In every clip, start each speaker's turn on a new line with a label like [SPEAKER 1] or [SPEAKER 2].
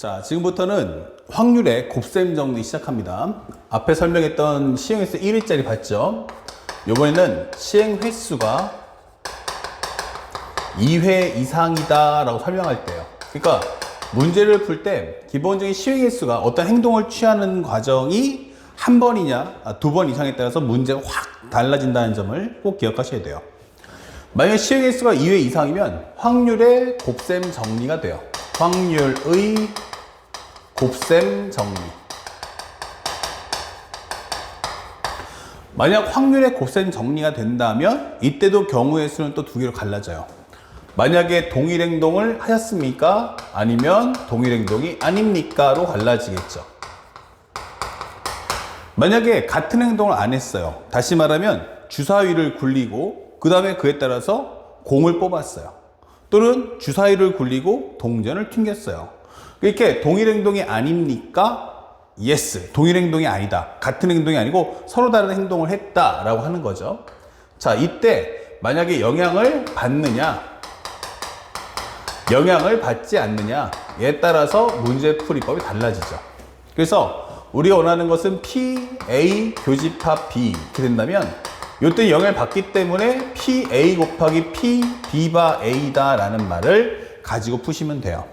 [SPEAKER 1] 자, 지금부터는 확률의 곱셈 정리 시작합니다. 앞에 설명했던 시행횟수 1회짜리 봤죠? 이번에는 시행 횟수가 2회 이상이다 라고 설명할 때요. 그러니까 문제를 풀 때 기본적인 시행 횟수가 어떤 행동을 취하는 과정이 한 번이냐 두 번 이상에 따라서 문제가 확 달라진다는 점을 꼭 기억하셔야 돼요. 만약 시행 횟수가 2회 이상이면 확률의 곱셈 정리가 돼요. 확률의 곱셈 정리. 만약 확률의 곱셈 정리가 된다면 이때도 경우의 수는 또 두 개로 갈라져요. 만약에 동일 행동을 하셨습니까? 아니면 동일 행동이 아닙니까?로 갈라지겠죠. 만약에 같은 행동을 안 했어요. 다시 말하면 주사위를 굴리고 그 다음에 그에 따라서 공을 뽑았어요. 또는 주사위를 굴리고 동전을 튕겼어요. 이렇게 동일 행동이 아닙니까? yes. 동일 행동이 아니다. 같은 행동이 아니고 서로 다른 행동을 했다라고 하는 거죠. 자, 이때 만약에 영향을 받느냐, 영향을 받지 않느냐에 따라서 문제풀이법이 달라지죠. 그래서 우리가 원하는 것은 P, A 교집합 B 이렇게 된다면 이때 영향을 받기 때문에 P, A 곱하기 P, B바 A다 라는 말을 가지고 푸시면 돼요.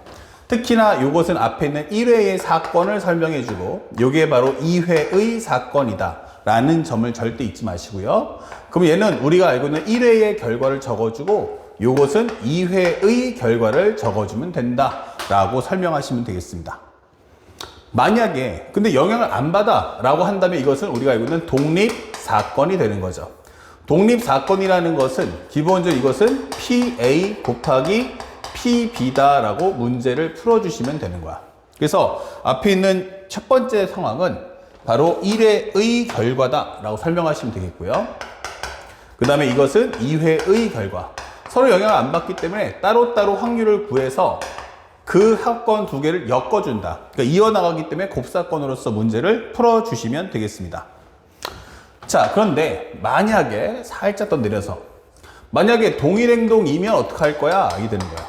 [SPEAKER 1] 특히나 이것은 앞에 있는 1회의 사건을 설명해 주고 이게 바로 2회의 사건이다 라는 점을 절대 잊지 마시고요. 그럼 얘는 우리가 알고 있는 1회의 결과를 적어주고 이것은 2회의 결과를 적어주면 된다 라고 설명하시면 되겠습니다. 만약에 근데 영향을 안 받아 라고 한다면 이것은 우리가 알고 있는 독립사건이 되는 거죠. 독립사건이라는 것은 기본적으로 이것은 PA 곱하기 PB다 라고 문제를 풀어주시면 되는 거야. 그래서 앞에 있는 첫 번째 상황은 바로 1회의 결과다 라고 설명하시면 되겠고요. 그 다음에 이것은 2회의 결과. 서로 영향을 안 받기 때문에 따로따로 확률을 구해서 그 사건 두 개를 엮어준다. 그러니까 이어나가기 때문에 곱사건으로서 문제를 풀어주시면 되겠습니다. 자, 그런데 만약에 살짝 더 내려서 만약에 동일 행동이면 어떻게 할 거야? 이게 되는 거야.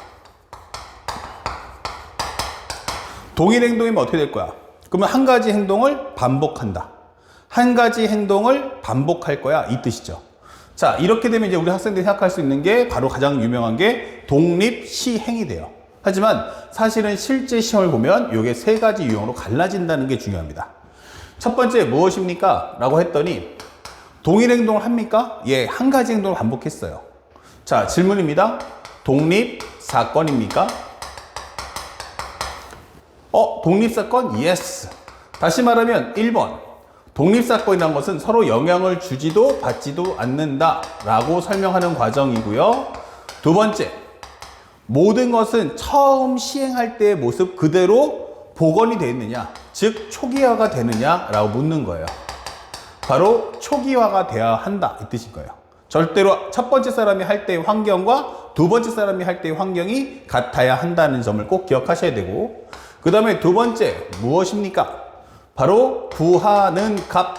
[SPEAKER 1] 동일 행동이면 어떻게 될 거야? 그러면 한 가지 행동을 반복한다. 한 가지 행동을 반복할 거야. 이 뜻이죠. 자, 이렇게 되면 이제 우리 학생들이 생각할 수 있는 게 바로 가장 유명한 게 독립시행이 돼요. 하지만 사실은 실제 시험을 보면 이게 세 가지 유형으로 갈라진다는 게 중요합니다. 첫 번째 무엇입니까? 라고 했더니 동일 행동을 합니까? 예, 한 가지 행동을 반복했어요. 자, 질문입니다. 독립사건입니까? 독립사건? Yes. 다시 말하면 1번. 독립사건이라는 것은 서로 영향을 주지도 받지도 않는다 라고 설명하는 과정이고요. 두 번째. 모든 것은 처음 시행할 때의 모습 그대로 복원이 되어 있느냐, 즉 초기화가 되느냐 라고 묻는 거예요. 바로 초기화가 돼야 한다 이 뜻인 거예요. 절대로 첫 번째 사람이 할 때의 환경과 두 번째 사람이 할 때의 환경이 같아야 한다는 점을 꼭 기억하셔야 되고, 그 다음에 두 번째 무엇입니까? 바로 구하는 값.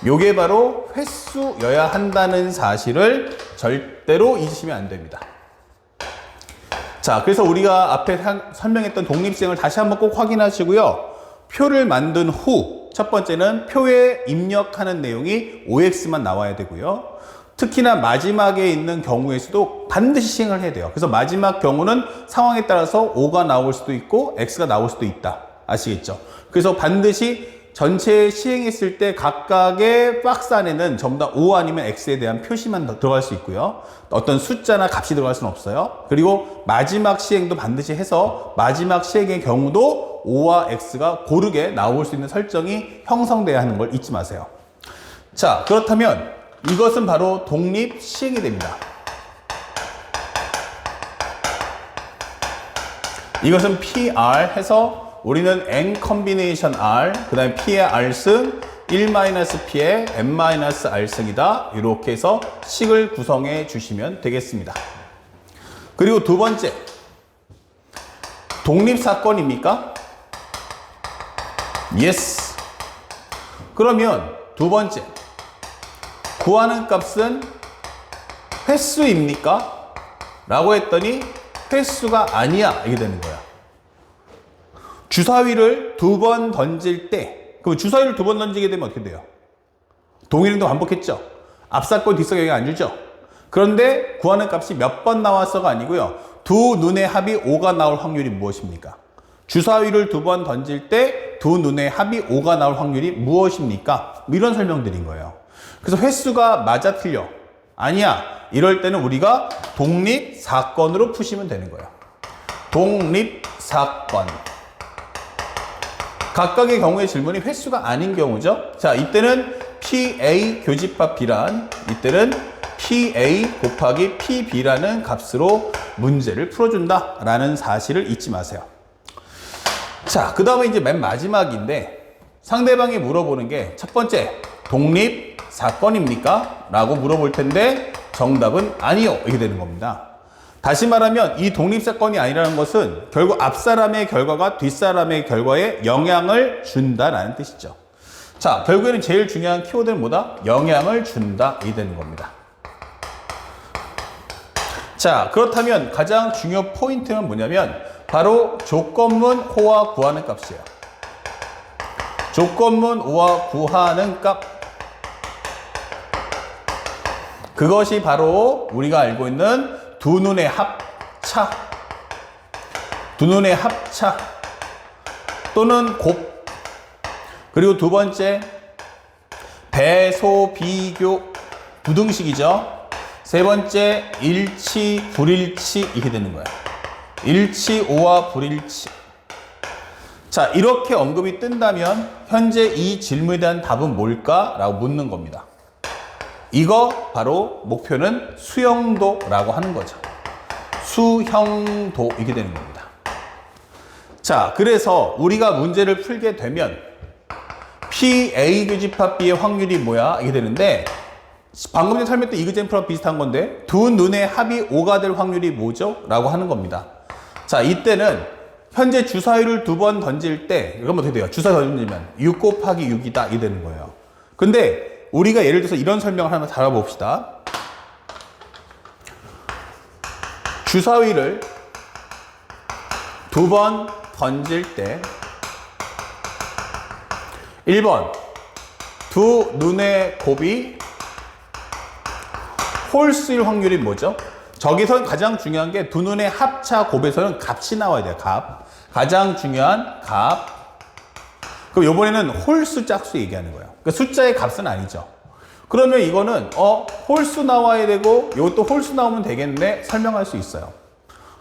[SPEAKER 1] 요게 바로 횟수여야 한다는 사실을 절대로 잊으시면 안 됩니다. 자, 그래서 우리가 앞에 설명했던 독립시행을 다시 한번 꼭 확인하시고요. 표를 만든 후 첫 번째는 표에 입력하는 내용이 OX만 나와야 되고요. 특히나 마지막에 있는 경우의 수도 반드시 시행을 해야 돼요. 그래서 마지막 경우는 상황에 따라서 O가 나올 수도 있고 X가 나올 수도 있다. 아시겠죠? 그래서 반드시 전체 시행했을 때 각각의 박스 안에는 전부 다 O 아니면 X에 대한 표시만 들어갈 수 있고요. 어떤 숫자나 값이 들어갈 수는 없어요. 그리고 마지막 시행도 반드시 해서 마지막 시행의 경우도 O와 X가 고르게 나올 수 있는 설정이 형성돼야 하는 걸 잊지 마세요. 자, 그렇다면 이것은 바로 독립 시행이 됩니다. 이것은 PR 해서 우리는 N 컨비네이션 R, 그 다음에 P의 R승, 1-P의 N-R승이다. 이렇게 해서 식을 구성해 주시면 되겠습니다. 그리고 두 번째, 독립사건입니까? Yes. 그러면 두 번째, 구하는 값은 횟수입니까? 라고 했더니 횟수가 아니야. 이게 되는 거야. 주사위를 2번 던질 때, 그럼 주사위를 2번 던지게 되면 어떻게 돼요? 동일행동 반복했죠. 앞사건 뒷사건 영향 안 주죠. 그런데 구하는 값이 몇 번 나왔어가 아니고요. 두 눈의 합이 5가 나올 확률이 무엇입니까? 주사위를 2번 던질 때 두 눈의 합이 5가 나올 확률이 무엇입니까? 이런 설명드린 거예요. 그래서 횟수가 맞아 틀려. 아니야. 이럴 때는 우리가 독립사건으로 푸시면 되는 거예요. 독립사건. 각각의 경우의 질문이 횟수가 아닌 경우죠. 자, 이때는 PA 교집합 B란, 이때는 PA 곱하기 PB라는 값으로 문제를 풀어준다라는 사실을 잊지 마세요. 자, 그 다음에 이제 맨 마지막인데 상대방이 물어보는 게 첫 번째, 독립사건입니까? 라고 물어볼 텐데 정답은 아니요. 이렇게 되는 겁니다. 다시 말하면 이 독립사건이 아니라는 것은 결국 앞사람의 결과가 뒷사람의 결과에 영향을 준다라는 뜻이죠. 자, 결국에는 제일 중요한 키워드는 뭐다? 영향을 준다. 이 되는 겁니다. 자, 그렇다면 가장 중요 포인트는 뭐냐면 바로 조건문 호와 구하는 값이에요. 조건문 호와 구하는 값. 그것이 바로 우리가 알고 있는 두 눈의 합차. 두 눈의 합차. 또는 곱. 그리고 두 번째, 배소, 비교, 부등식이죠. 세 번째, 일치, 불일치, 이렇게 되는 거야. 일치, 오와 불일치. 자, 이렇게 언급이 뜬다면 현재 이 질문에 대한 답은 뭘까? 라고 묻는 겁니다. 이거 바로 목표는 수형도라고 하는 거죠. 수형도, 이렇게 되는 겁니다. 자, 그래서 우리가 문제를 풀게 되면 PA 교집합 B의 확률이 뭐야? 이게 되는데 방금 전에 설명했던 이그젠플랑 비슷한 건데 두 눈의 합이 5가 될 확률이 뭐죠? 라고 하는 겁니다. 자, 이때는 현재 주사위를 2번 던질 때 이건 어떻게 돼요? 주사위 던지면 6 곱하기 6이다 이게 되는 거예요. 근데 우리가 예를 들어서 이런 설명을 하나 달아봅시다. 주사위를 2번 던질 때 1번 두 눈의 곱이 홀수일 확률이 뭐죠? 저기서 가장 중요한 게 두 눈의 합차 곱에서는 값이 나와야 돼요. 값. 가장 중요한 값. 그럼 이번에는 홀수 짝수 얘기하는 거예요. 그러니까 숫자의 값은 아니죠. 그러면 이거는 홀수 나와야 되고 이것도 홀수 나오면 되겠네 설명할 수 있어요.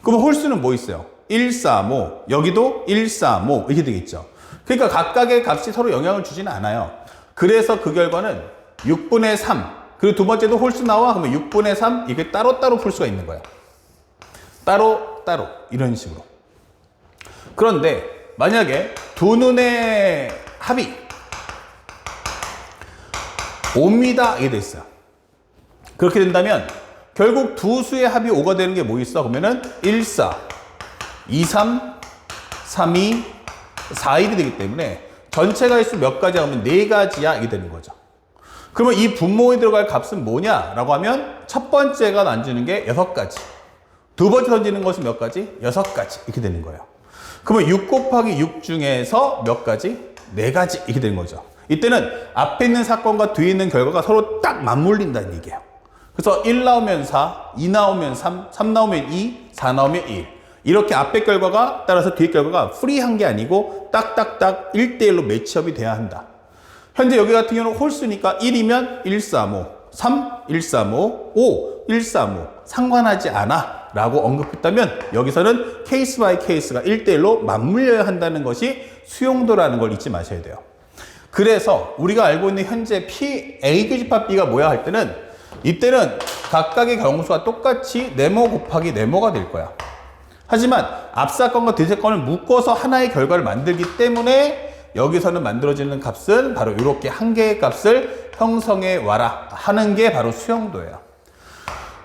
[SPEAKER 1] 그럼 홀수는 뭐 있어요? 1, 4, 5. 여기도 1, 4, 5 이렇게 되겠죠. 그러니까 각각의 값이 서로 영향을 주지는 않아요. 그래서 그 결과는 6분의 3. 그리고 두 번째도 홀수 나와. 그러면 6분의 3 이게 따로따로 풀 수가 있는 거예요. 따로따로 이런 식으로. 그런데 만약에 두 눈의 합이 5입니다. 이게 돼 있어요. 그렇게 된다면 결국 두 수의 합이 5가 되는 게 뭐 있어? 그러면은 1, 4, 2, 3, 3, 2, 4, 1이 되기 때문에 전체가 일수 몇 가지야? 그러면 4가지야. 이게 되는 거죠. 그러면 이 분모에 들어갈 값은 뭐냐라고 하면 첫 번째가 던지는 게 6가지. 두 번째 던지는 것은 몇 가지? 6가지. 이렇게 되는 거예요. 그러면 6 곱하기 6 중에서 몇 가지? 4가지. 이렇게 되는 거죠. 이때는 앞에 있는 사건과 뒤에 있는 결과가 서로 딱 맞물린다는 얘기예요. 그래서 1 나오면 4, 2 나오면 3, 3 나오면 2, 4 나오면 1. 이렇게 앞에 결과가 따라서 뒤에 결과가 프리한 게 아니고 딱딱딱 1대1로 매치업이 돼야 한다. 현재 여기 같은 경우는 홀수니까 1이면 1, 3, 5, 3, 1, 3, 5, 5, 1, 3, 5 상관하지 않아 라고 언급했다면 여기서는 케이스 바이 케이스가 1대1로 맞물려야 한다는 것이 수용도라는 걸 잊지 마셔야 돼요. 그래서 우리가 알고 있는 현재 PA 교집합 B가 뭐야 할 때는 이때는 각각의 경우수가 똑같이 네모 곱하기 네모가 될 거야. 하지만 앞사건과 뒷사건을 묶어서 하나의 결과를 만들기 때문에 여기서는 만들어지는 값은 바로 이렇게 한 개의 값을 형성해 와라 하는 게 바로 수용도예요.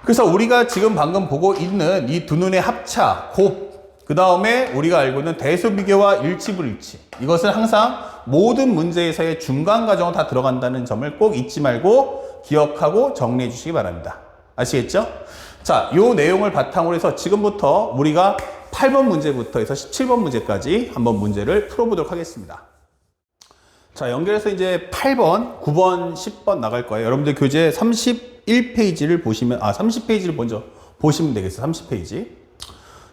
[SPEAKER 1] 그래서 우리가 지금 방금 보고 있는 이 두 눈의 합차, 곱, 그 다음에 우리가 알고 있는 대수비교와 일치불일치, 이것은 항상 모든 문제에서의 중간 과정으로 다 들어간다는 점을 꼭 잊지 말고 기억하고 정리해 주시기 바랍니다. 아시겠죠? 자, 요 내용을 바탕으로 해서 지금부터 우리가 8번 문제부터 해서 17번 문제까지 한번 문제를 풀어보도록 하겠습니다. 자, 연결해서 이제 8번, 9번, 10번 나갈 거예요. 여러분들 교재 31페이지를 보시면, 30페이지를 먼저 보시면 되겠어요. 30페이지.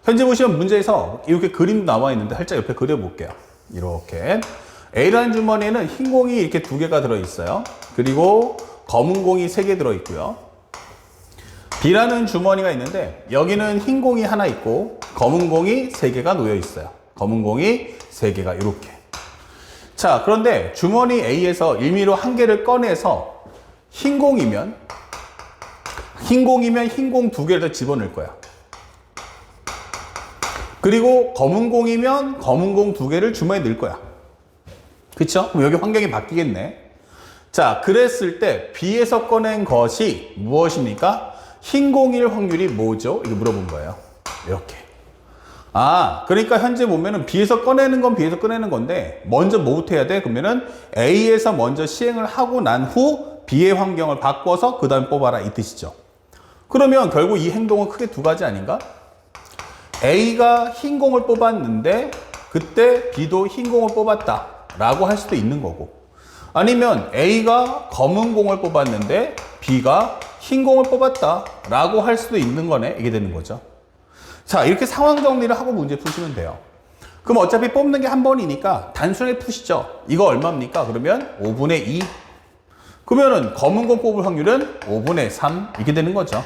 [SPEAKER 1] 현재 보시면 문제에서 이렇게 그림도 나와 있는데 살짝 옆에 그려볼게요. 이렇게. A라는 주머니에는 흰 공이 이렇게 2개가 들어있어요. 그리고 검은 공이 3개 들어있고요. B라는 주머니가 있는데 여기는 흰 공이 하나 있고 검은 공이 3개가 놓여 있어요. 검은 공이 3개가 이렇게. 자, 그런데 주머니 A에서 임의로 한 개를 꺼내서 흰 공이면 흰 공 2개를 더 집어넣을 거야. 그리고 검은 공이면 검은 공 2개를 주머니에 넣을 거야. 그쵸? 그럼 여기 환경이 바뀌겠네. 자, 그랬을 때 B에서 꺼낸 것이 무엇입니까? 흰 공일 확률이 뭐죠? 이거 물어본 거예요. 이렇게. 그러니까 현재 보면은 B에서 꺼내는 건 B에서 꺼내는 건데 먼저 뭐부터 해야 돼? 그러면은 A에서 먼저 시행을 하고 난 후 B의 환경을 바꿔서 그 다음에 뽑아라 이 뜻이죠. 그러면 결국 이 행동은 크게 2가지 아닌가? A가 흰 공을 뽑았는데 그때 B도 흰 공을 뽑았다 라고 할 수도 있는 거고, 아니면 A가 검은 공을 뽑았는데 B가 흰 공을 뽑았다 라고 할 수도 있는 거네. 이게 되는 거죠. 자, 이렇게 상황 정리를 하고 문제 푸시면 돼요. 그럼 어차피 뽑는 게 한 번이니까 단순하게 푸시죠. 이거 얼마입니까? 그러면 5분의 2. 그러면은 검은 공 뽑을 확률은 5분의 3 이렇게 되는 거죠.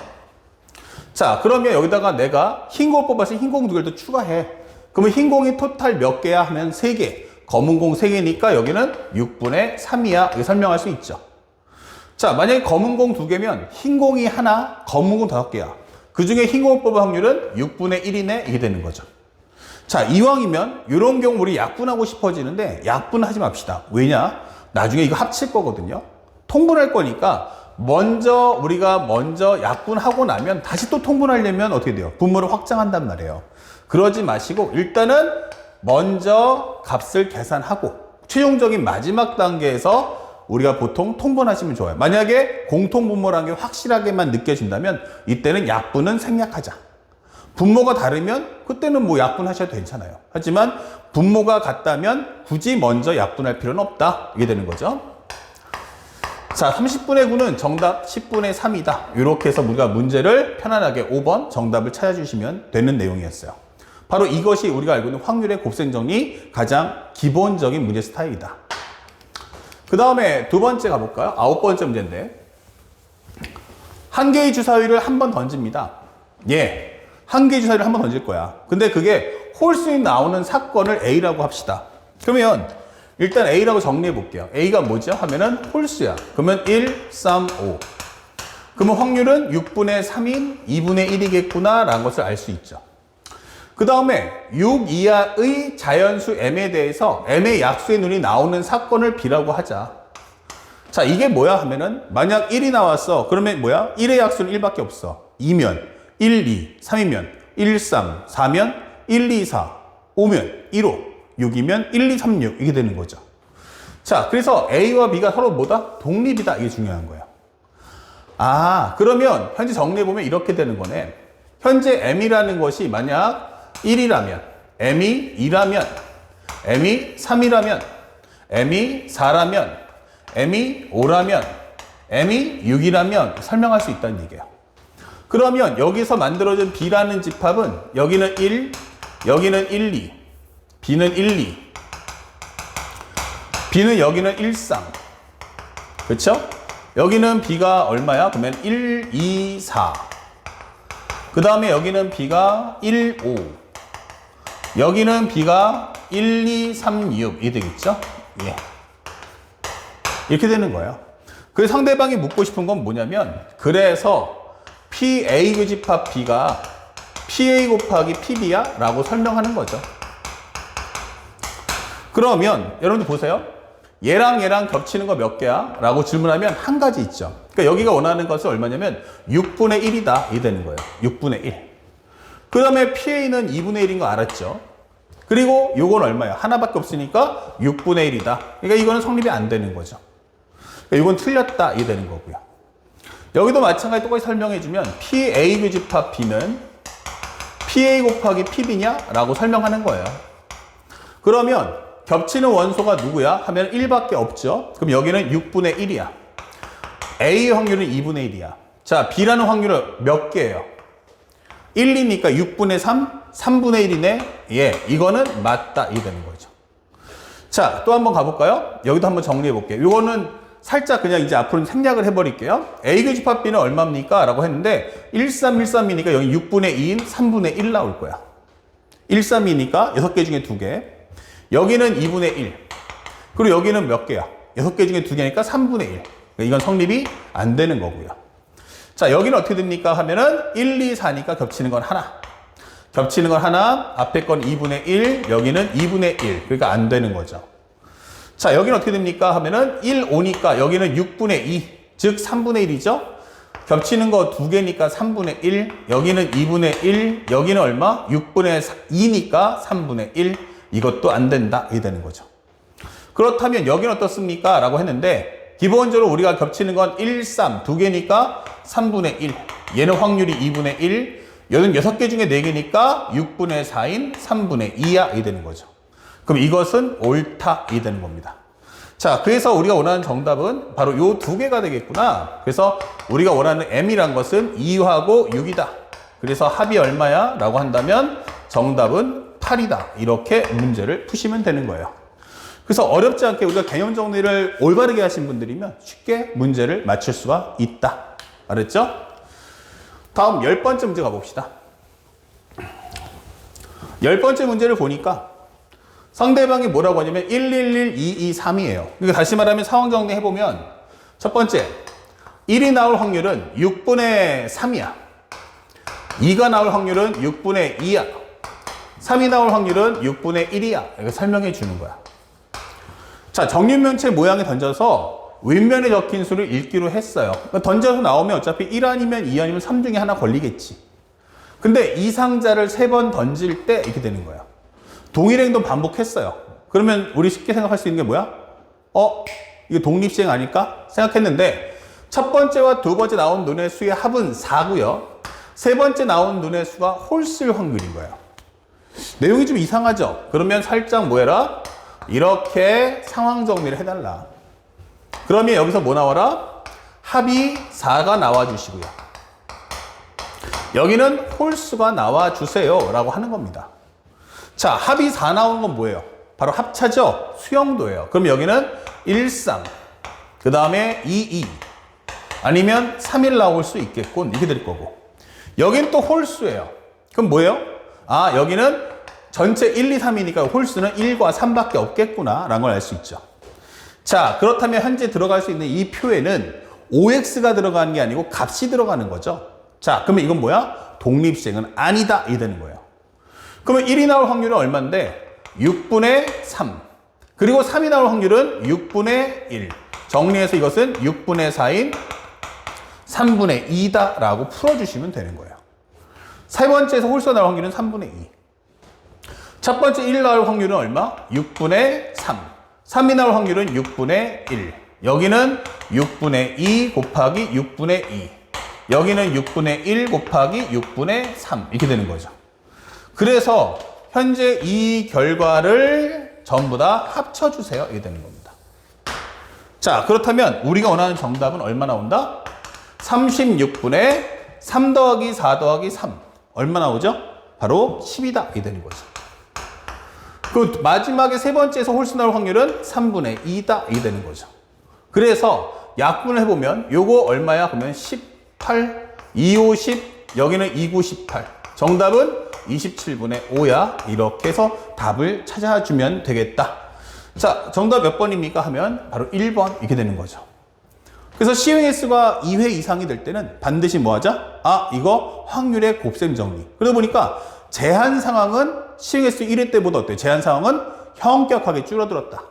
[SPEAKER 1] 자, 그러면 여기다가 내가 흰 공을 뽑아서 흰 공 2개를 더 추가해. 그러면 흰 공이 토탈 몇 개야 하면 3개. 검은 공 3개니까 여기는 6분의 3이야. 이렇게 설명할 수 있죠. 자, 만약에 검은 공 2개면 흰 공이 하나, 검은 공 5개야. 그 중에 흰 공을 뽑을 확률은 6분의 1이네. 이게 되는 거죠. 자, 이왕이면 이런 경우 우리 약분하고 싶어지는데 약분하지 맙시다. 왜냐? 나중에 이거 합칠 거거든요. 통분할 거니까 우리가 먼저 약분하고 나면 다시 또 통분하려면 어떻게 돼요? 분모를 확장한단 말이에요. 그러지 마시고 일단은 먼저 값을 계산하고 최종적인 마지막 단계에서 우리가 보통 통분하시면 좋아요. 만약에 공통분모라는 게 확실하게만 느껴진다면 이때는 약분은 생략하자. 분모가 다르면 그때는 뭐 약분하셔도 괜찮아요. 하지만 분모가 같다면 굳이 먼저 약분할 필요는 없다. 이게 되는 거죠. 자, 30분의 9는 정답 10분의 3이다. 이렇게 해서 우리가 문제를 편안하게 5번 정답을 찾아주시면 되는 내용이었어요. 바로 이것이 우리가 알고 있는 확률의 곱셈 정리 가장 기본적인 문제 스타일이다. 그 다음에 2번째 가볼까요? 9번째 문제인데, 한 개의 주사위를 한 번 던집니다. 한 개의 주사위를 한 번 던질 거야. 근데 그게 홀수인 나오는 사건을 A라고 합시다. 그러면 일단 A라고 정리해 볼게요. A가 뭐죠? 하면은 홀수야. 그러면 1, 3, 5. 그러면 확률은 6분의 3인 2분의 1이겠구나 라는 것을 알 수 있죠. 그 다음에 6 이하의 자연수 M에 대해서 M의 약수의 눈이 나오는 사건을 B라고 하자. 자, 이게 뭐야 하면은 만약 1이 나왔어. 그러면 뭐야? 1의 약수는 1밖에 없어. 2면 1, 2, 3이면 1, 3, 4면 1, 2, 4, 5면 1, 5. 6이면 1, 2, 3, 6 이게 되는 거죠. 자, 그래서 A와 B가 서로 뭐다? 독립이다. 이게 중요한 거예요. 그러면 현재 정리해보면 이렇게 되는 거네. 현재 M이라는 것이 만약 1이라면, M이 2라면, M이 3이라면, M이 4라면, M이 5라면, M이 6이라면 설명할 수 있다는 얘기예요. 그러면 여기서 만들어진 B라는 집합은 여기는 1, 여기는 1, 2, B는 1, 2. B는 여기는 1, 3. 그쵸? 여기는 B가 얼마야? 그러면 1, 2, 4. 그 다음에 여기는 B가 1, 5. 여기는 B가 1, 2, 3, 6. 이게 되겠죠? 이렇게 되는 거예요. 그래서 상대방이 묻고 싶은 건 뭐냐면, 그래서 PA 교집합 B가 PA 곱하기 PB야? 라고 설명하는 거죠. 그러면 여러분들 보세요. 얘랑 겹치는 거 몇 개야? 라고 질문하면 한 가지 있죠. 그러니까 여기가 원하는 것은 얼마냐면 6분의 1이다. 이 되는 거예요. 6분의 1. 그 다음에 PA는 2분의 1인 거 알았죠? 그리고 요건 얼마야? 하나밖에 없으니까 6분의 1이다. 그러니까 이거는 성립이 안 되는 거죠. 그러니까 이건 틀렸다. 이 되는 거고요. 여기도 마찬가지 똑같이 설명해주면 PA 교집합 B는 PA 곱하기 PB냐? 라고 설명하는 거예요. 그러면 겹치는 원소가 누구야? 하면 1밖에 없죠. 그럼 여기는 6분의 1이야. A의 확률은 2분의 1이야. 자, B라는 확률은 몇 개예요? 1, 2니까 6분의 3, 3분의 1이네. 예, 이거는 맞다. 이 되는 거죠. 자, 또 한번 가볼까요? 여기도 한번 정리해 볼게요. 이거는 살짝 그냥 이제 앞으로 생략을 해버릴게요. A 교집합 B는 얼마입니까? 라고 했는데 1, 3, 1, 3이니까 여기 6분의 2인 3분의 1 나올 거야. 1, 3이니까 6개 중에 2개. 여기는 2분의 1. 그리고 여기는 몇 개야? 6개 중에 2개니까 3분의 1. 이건 성립이 안 되는 거고요. 자, 여기는 어떻게 됩니까? 하면은 1, 2, 4니까 겹치는 건 하나. 겹치는 건 하나, 앞에 건 2분의 1, 여기는 2분의 1. 그러니까 안 되는 거죠. 자, 여기는 어떻게 됩니까? 하면은 1, 5니까 여기는 6분의 2, 즉 3분의 1이죠? 겹치는 거 2개니까 3분의 1, 여기는 2분의 1, 여기는 얼마? 6분의 2니까 3분의 1. 이것도 안 된다. 이게 되는 거죠. 그렇다면 여기는 어떻습니까? 라고 했는데 기본적으로 우리가 겹치는 건 1, 3, 2개니까 3분의 1. 얘는 확률이 2분의 1. 얘는 6개 중에 4개니까 6분의 4인 3분의 2야. 이 되는 거죠. 그럼 이것은 옳다. 이 되는 겁니다. 자, 그래서 우리가 원하는 정답은 바로 요 2개가 되겠구나. 그래서 우리가 원하는 M이란 것은 2하고 6이다. 그래서 합이 얼마야? 라고 한다면 정답은 8이다. 이렇게 문제를 푸시면 되는 거예요. 그래서 어렵지 않게 우리가 개념 정리를 올바르게 하신 분들이면 쉽게 문제를 맞출 수가 있다. 알았죠? 다음 10번째 문제 가봅시다. 10번째 문제를 보니까 상대방이 뭐라고 하냐면 1, 1, 1, 2, 2, 3이에요. 그러니까 다시 말하면 상황 정리해보면 첫 번째, 1이 나올 확률은 6분의 3이야. 2가 나올 확률은 6분의 2야. 3이 나올 확률은 6분의 1이야. 이거 설명해 주는 거야. 자, 정육면체 모양에 던져서 윗면에 적힌 수를 읽기로 했어요. 그러니까 던져서 나오면 어차피 1 아니면 2 아니면 3 중에 하나 걸리겠지. 근데 이 상자를 3번 던질 때 이렇게 되는 거예요. 동일 행동 반복했어요. 그러면 우리 쉽게 생각할 수 있는 게 뭐야? 이거 독립시행 아닐까? 생각했는데 첫 번째와 두 번째 나온 눈의 수의 합은 4고요. 세 번째 나온 눈의 수가 홀수일 확률인 거예요. 내용이 좀 이상하죠? 그러면 살짝 뭐 해라? 이렇게 상황 정리를 해달라. 그러면 여기서 뭐 나와라? 합이 4가 나와주시고요. 여기는 홀수가 나와주세요. 라고 하는 겁니다. 자, 합이 4 나오는 건 뭐예요? 바로 합차죠? 수영도예요. 그럼 여기는 1, 3, 그 다음에 2, 2, 아니면 3, 1 나올 수 있겠군. 이렇게 될 거고. 여긴 또 홀수예요. 그럼 뭐예요? 아, 여기는 전체 1, 2, 3이니까 홀수는 1과 3밖에 없겠구나 라는 걸 알 수 있죠. 자, 그렇다면 현재 들어갈 수 있는 이 표에는 OX가 들어가는 게 아니고 값이 들어가는 거죠. 자, 그러면 이건 뭐야? 독립시행은 아니다. 이 되는 거예요. 그러면 1이 나올 확률은 얼마인데? 6분의 3. 그리고 3이 나올 확률은 6분의 1. 정리해서 이것은 6분의 4인 3분의 2다 라고 풀어주시면 되는 거예요. 세 번째에서 홀수가 나올 확률은 3분의 2. 첫 번째 1 나올 확률은 얼마? 6분의 3. 3이 나올 확률은 6분의 1. 여기는 6분의 2 곱하기 6분의 2. 여기는 6분의 1 곱하기 6분의 3. 이렇게 되는 거죠. 그래서 현재 이 결과를 전부 다 합쳐주세요. 이렇게 되는 겁니다. 자, 그렇다면 우리가 원하는 정답은 얼마 나온다? 36분의 3 더하기 4 더하기 3. 얼마 나오죠? 바로 10이다. 이렇게 되는 거죠. 그 마지막에 세 번째에서 홀수 나올 확률은 3분의 2다. 이렇게 되는 거죠. 그래서 약분을 해보면 요거 얼마야? 그러면 18, 2, 5, 10, 여기는 2, 9, 18. 정답은 27분의 5야. 이렇게 해서 답을 찾아주면 되겠다. 자, 정답 몇 번입니까? 하면 바로 1번 이렇게 되는 거죠. 그래서 시행 횟수가 2회 이상이 될 때는 반드시 뭐 하자? 아, 이거 확률의 곱셈 정리. 그러다 보니까 제한 상황은 시행 횟수 1회 때보다 어때요? 제한 상황은 현격하게 줄어들었다.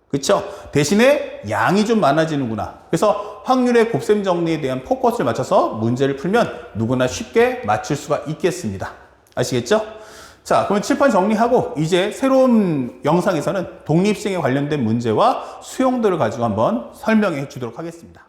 [SPEAKER 1] 그렇죠? 대신에 양이 좀 많아지는구나. 그래서 확률의 곱셈 정리에 대한 포커스를 맞춰서 문제를 풀면 누구나 쉽게 맞출 수가 있겠습니다. 아시겠죠? 자, 그러면 칠판 정리하고 이제 새로운 영상에서는 독립시행에 관련된 문제와 수용도를 가지고 한번 설명해 주도록 하겠습니다.